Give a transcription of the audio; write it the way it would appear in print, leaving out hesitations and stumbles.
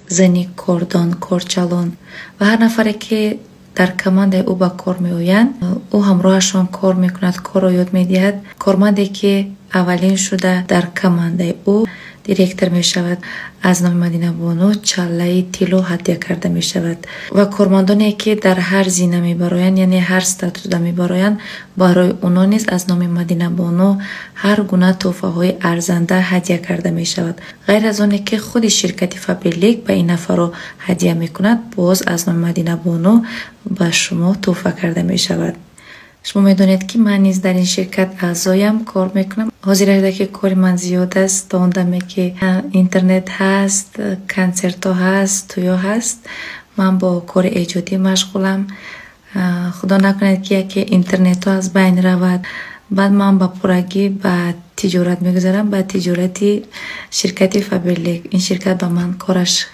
زنی کردان، کارچالان و هر نفری که در کماند او با کار می آیند، او همراهشان کار می کند، کار را یاد می دهد. کارمندی که اولین شده در کماند او دیرکتر می شود. از نام مدینه بانو چاله تیلو هدیه کرده می شود و کارمندانی که در هر زینه می برایند، یعنی هر استاتوس می برایند، برای اونا نیز از نام مدینه بانو هر گونه تحفه های ارزنده هدیه کرده می شود. غیر از آنی که خود شرکت فابریک به این نفر هدیه می کند، باز از نام مدینه بانو به شما تحفه کرده می شود. شما میدونید که من نیز در این شرکت اعضایم، کار میکنم. حاضر که کار من زیاد است، تا اون که اینترنت هست، کنسرت ها هست، تویا هست، من با کار ایجادی مشغولم. خدا نکند که یکی اینترنت ها از بین رود، بعد من با پرگی به تجارت میگذارم، به تجارتی شرکت فابریک. این شرکت با من کارش